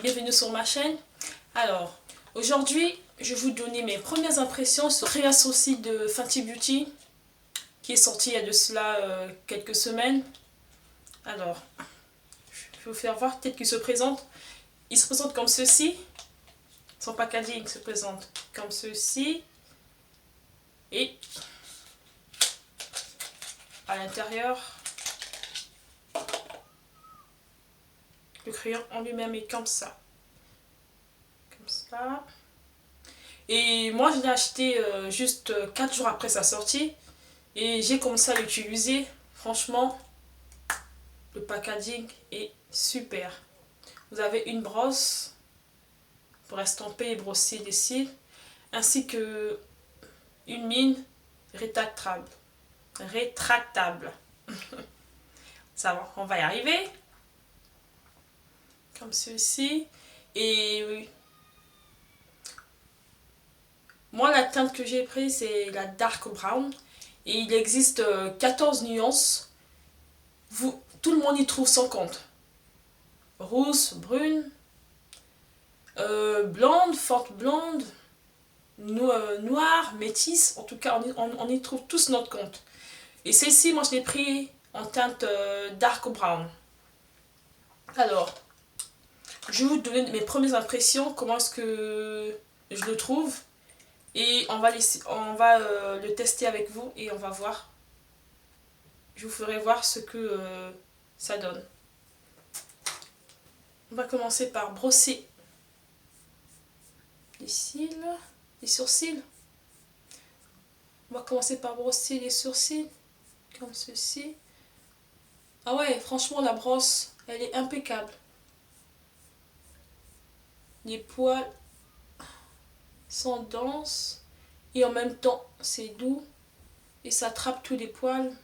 bienvenue sur ma chaîne. Alors, aujourd'hui, je vais vous donner mes premières impressions sur Créa Sourcils de Fenty Beauty qui est sorti il y a de cela quelques semaines. Alors, je vais vous faire voir tel qu'il se présente. Il se présente comme ceci. Son packaging se présente comme ceci. Et à l'intérieur, le crayon en lui-même est comme ça. Comme ça. Et moi, je l'ai acheté juste 4 jours après sa sortie. Et j'ai commencé à l'utiliser. Franchement, le packaging est super. Vous avez une brosse pour estomper et brosser les cils, ainsi que une mine rétractable. Ça va, on va y arriver. Comme ceci. Et oui. Moi, la teinte que j'ai prise, c'est la Dark Brown. Et il existe 14 nuances. Tout le monde y trouve son compte. Rousse, brune, blonde, forte blonde, noire, métisse. En tout cas, on y trouve tous notre compte. Et celle-ci, moi, je l'ai pris en teinte Dark Brown. Alors, je vais vous donner mes premières impressions, comment est-ce que je le trouve. Et on va le tester avec vous et on va voir. Je vous ferai voir ce que ça donne. On va commencer par brosser les cils, les sourcils. On va commencer par brosser les sourcils, comme ceci. Ah ouais, franchement, la brosse, elle est impeccable. Les poils sont denses et en même temps, c'est doux et ça attrape tous les poils.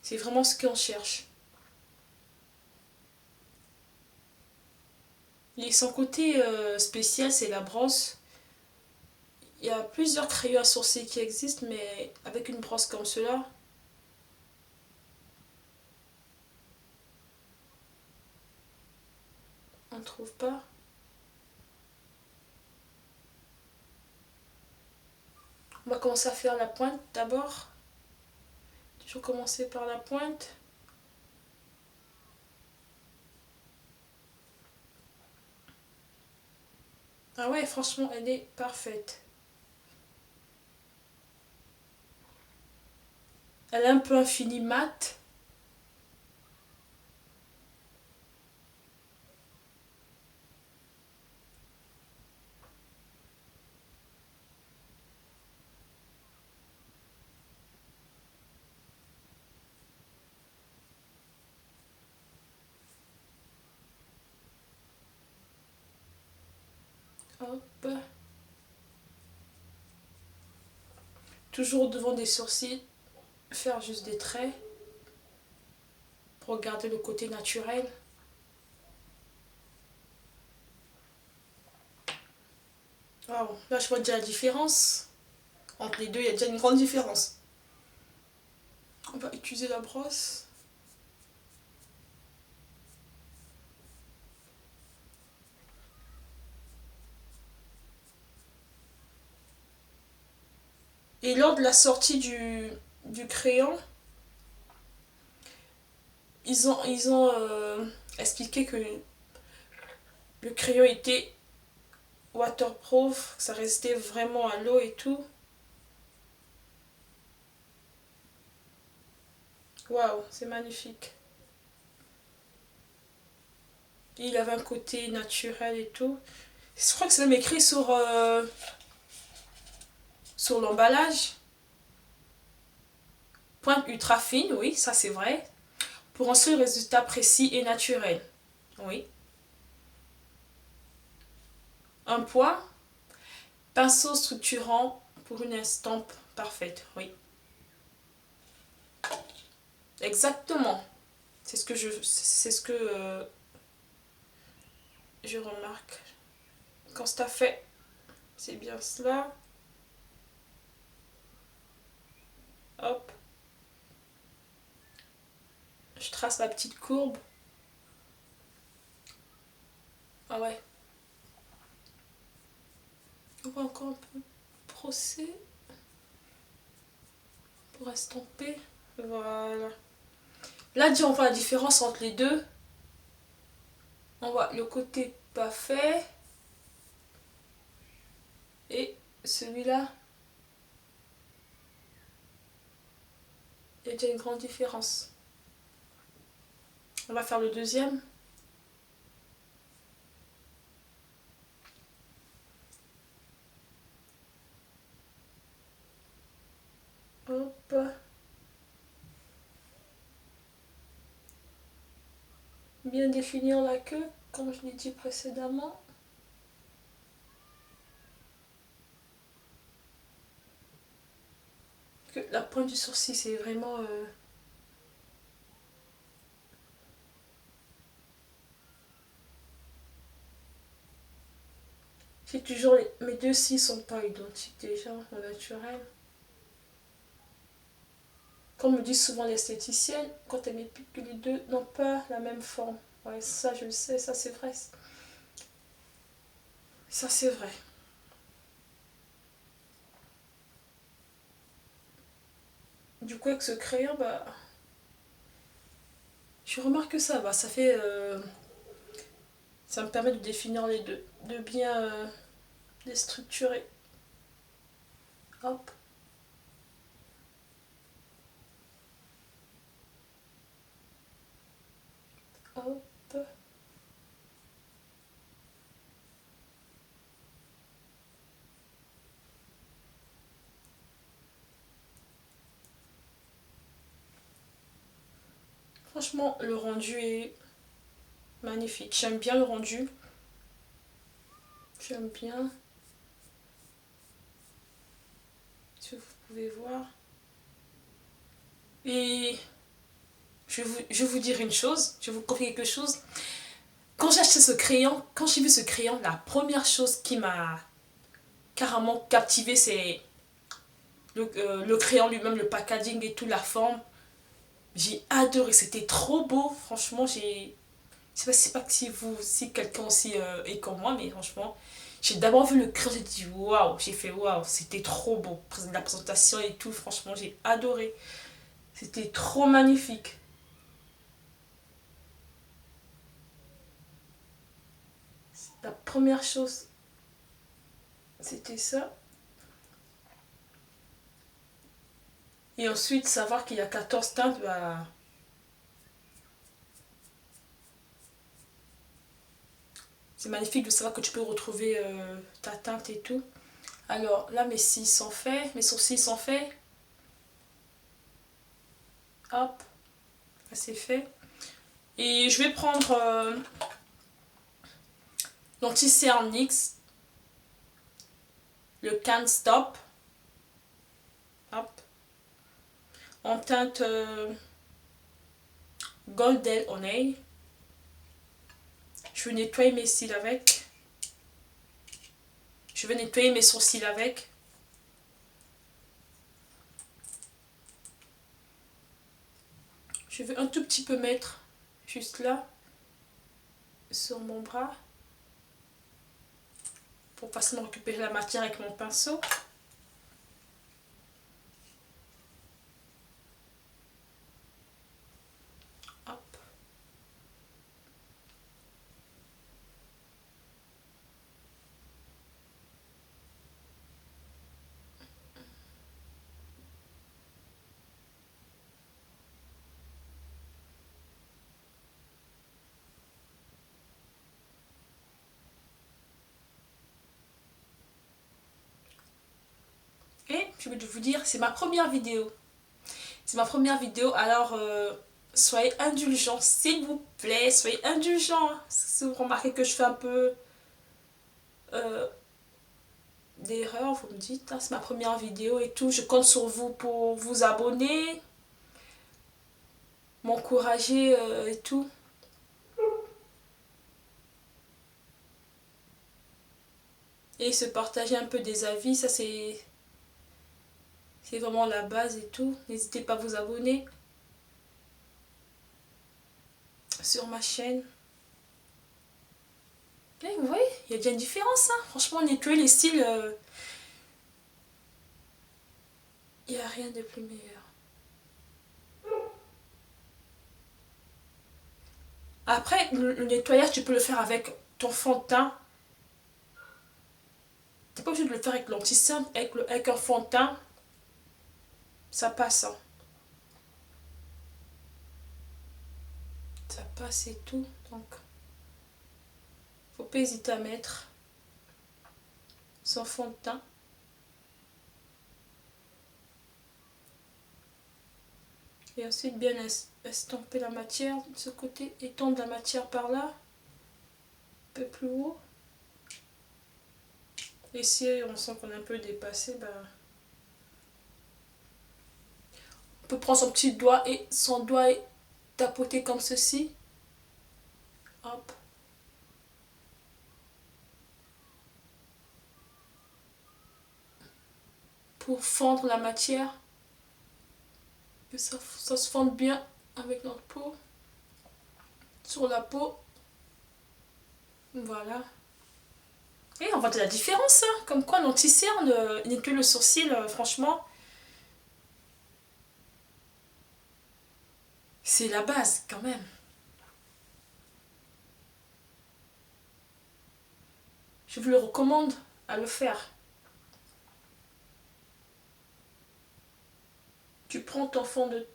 C'est vraiment ce qu'on cherche. Et son côté spécial, c'est la brosse. Il y a plusieurs crayons à sourcils qui existent, mais avec une brosse comme cela, on ne trouve pas. On va commencer à faire la pointe d'abord. Toujours commencer par la pointe. Ah ouais, franchement, elle est parfaite. Elle est un peu un fini mat. Hop. Toujours devant des sourcils, faire juste des traits pour garder le côté naturel. Wow. Là, je vois déjà la différence. Entre les deux, il y a déjà une grande différence. On va utiliser la brosse. Et lors de la sortie du crayon, ils ont expliqué que le crayon était waterproof, que ça restait vraiment à l'eau et tout. Waouh, c'est magnifique. Et il avait un côté naturel et tout. Je crois que c'est même écrit sur l'emballage. Pointe ultra fine, oui, ça c'est vrai. Pour un seul résultat précis et naturel. Oui. Un point. Pinceau structurant pour une estampe parfaite. Oui. Exactement. C'est ce que je remarque. Quand c'est fait, c'est bien cela. Hop. Je trace la petite courbe. Ah ouais. On va encore un peu brosser pour estomper. Voilà. Là, déjà, on voit la différence entre les deux. On voit le côté pas fait et celui-là. Il y a déjà une grande différence. On va faire le deuxième. Hop. Bien définir la queue, comme je l'ai dit précédemment. La pointe du sourcil, c'est vraiment... C'est toujours mes deux cils sont pas identiques déjà au naturel. Comme me disent souvent l'esthéticienne, quand elle m'explique que les deux n'ont pas la même forme. Ouais, ça je le sais, ça c'est vrai. Ça c'est vrai. Du coup avec ce crayon, bah, je remarque que ça va, ça fait... ça me permet de définir les deux, de bien les structurer. Hop. Hop. Franchement, le rendu est magnifique. J'aime bien le rendu. J'aime bien. Si vous pouvez voir. Et je vais vous dire une chose. Je vais vous confier quelque chose. Quand j'ai acheté ce crayon, quand j'ai vu ce crayon, la première chose qui m'a carrément captivé, c'est le crayon lui-même, le packaging et tout, la forme. J'ai adoré, c'était trop beau. Franchement, j'ai... Je sais pas si vous, si quelqu'un aussi est comme moi, mais franchement, j'ai d'abord vu le crayon, j'ai dit waouh, j'ai fait waouh, c'était trop beau. La présentation et tout, franchement, j'ai adoré. C'était trop magnifique. La première chose, c'était ça. Et ensuite, savoir qu'il y a 14 teintes, bah, c'est magnifique de savoir que tu peux retrouver ta teinte et tout. Alors là, mes cils sont faits, mes sourcils sont faits. Hop, là c'est fait. Et je vais prendre l'anti-cerne NYX, le Can't Stop. Hop. En teinte Golden Honey. Je vais nettoyer mes cils avec. Je vais nettoyer mes sourcils avec. Je vais un tout petit peu mettre juste là, sur mon bras, pour facilement récupérer la matière avec mon pinceau. Hop. Et je vais vous dire, c'est ma première vidéo. C'est ma première vidéo, alors soyez indulgents, s'il vous plaît, soyez indulgents. Si vous remarquez que je fais un peu euh, d'erreur, vous me dites, hein, c'est ma première vidéo et tout. Je compte sur vous pour vous abonner, m'encourager et tout. Et se partager un peu des avis, ça c'est vraiment la base et tout. N'hésitez pas à vous abonner sur ma chaîne. Et vous voyez, il y a déjà une différence. Hein. Franchement, nettoyer les cils, il n'y a rien de plus meilleur. Après, le nettoyage, tu peux le faire avec ton fond de teint. T'es pas obligé de le faire avec l'anti-cerne, avec un fond de teint, ça passe. Hein. Ça passe et tout. Donc, faut pas hésiter à mettre son fond de teint. Et ensuite bien estomper la matière de ce côté, étendre la matière par là, un peu plus haut. Et si on sent qu'on est un peu dépassé, ben, on peut prendre son petit doigt et son doigt et tapoter comme ceci. Hop. Pour fendre la matière. Que ça se fende bien avec notre peau. Sur la peau. Voilà. Et on voit de la différence, hein. Comme quoi l'anti-cerne nettoie le sourcil, franchement, c'est la base quand même. Je vous le recommande à le faire. Tu prends ton fond de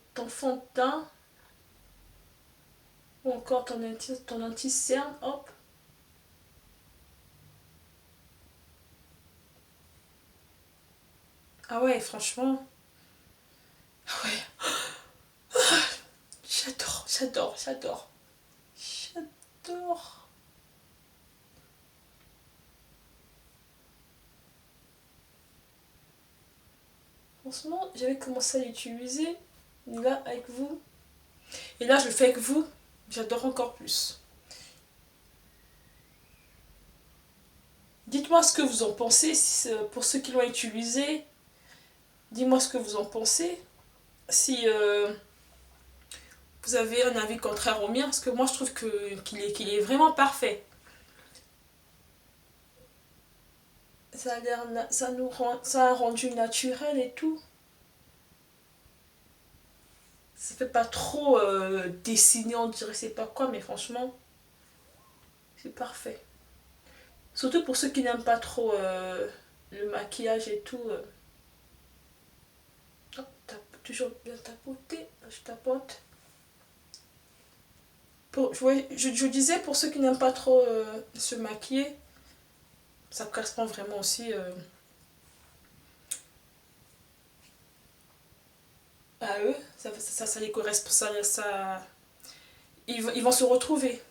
teint ou encore ton anti-cerne, hop. Ah ouais, franchement, ah ouais, j'adore, j'adore, j'adore. J'adore. Franchement, j'avais commencé à l'utiliser là avec vous. Et là, je le fais avec vous. J'adore encore plus. Dites-moi ce que vous en pensez. Pour ceux qui l'ont utilisé, dis-moi ce que vous en pensez. Si vous avez un avis contraire au mien, parce que moi je trouve qu'il est vraiment parfait. Ça a l'air, ça a rendu naturel et tout. Ça fait pas trop dessiné, on dirait c'est pas quoi, mais franchement, c'est parfait. Surtout pour ceux qui n'aiment pas trop le maquillage et tout. Oh, toujours bien tapoter, je tapote. Je disais pour ceux qui n'aiment pas trop se maquiller, ça correspond vraiment aussi à eux. Ça les correspond. Ils vont se retrouver.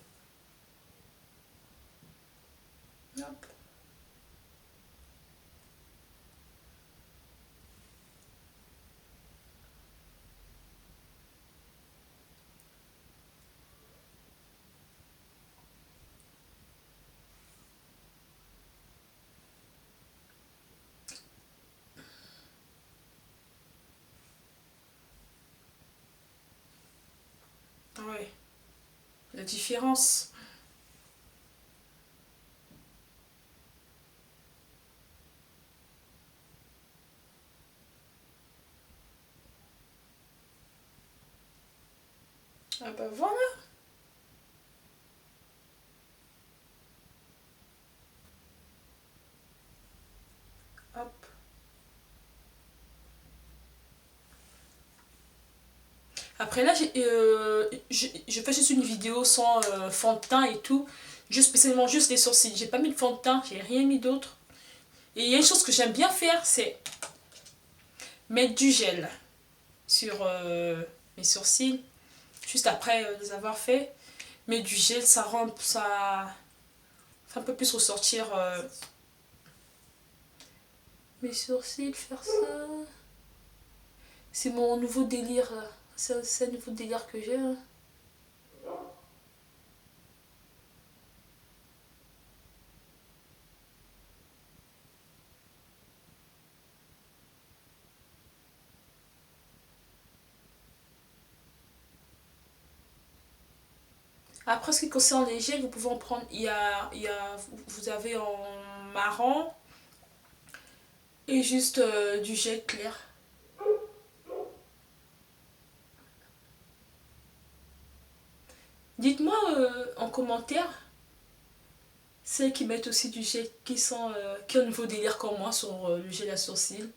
Hop. Ah ouais, la différence. Ah bah voilà. Hop. Après là, je fais juste une vidéo sans fond de teint et tout. Juste spécialement juste les sourcils. J'ai pas mis de fond de teint, j'ai rien mis d'autre. Et il y a une chose que j'aime bien faire, c'est mettre du gel sur mes sourcils. Juste après les avoir fait. Mais du gel, ça rend ça fait un peu plus ressortir mes sourcils, faire ça. C'est mon nouveau délire. C'est un nouveau délire que j'ai. Hein. Après, ce qui concerne les gels, vous pouvez en prendre. Vous avez en marron et juste du gel clair. Dites-moi en commentaire celles qui mettent aussi du gel qui ont un nouveau délire comme moi sur le gel à sourcils.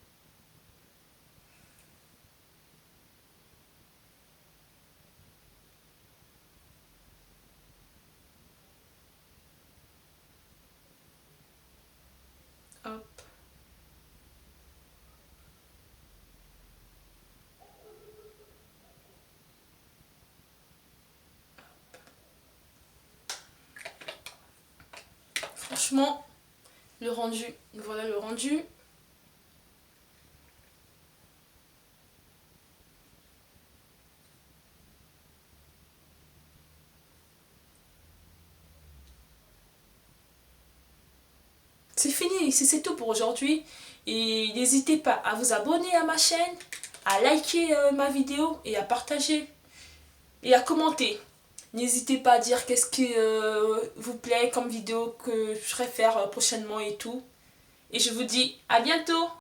Hop. Franchement, le rendu. Voilà le rendu. C'est fini, c'est tout pour aujourd'hui. Et n'hésitez pas à vous abonner à ma chaîne, à liker ma vidéo et à partager et à commenter. N'hésitez pas à dire qu'est-ce qui vous plaît comme vidéo que je ferai faire prochainement et tout. Et je vous dis à bientôt!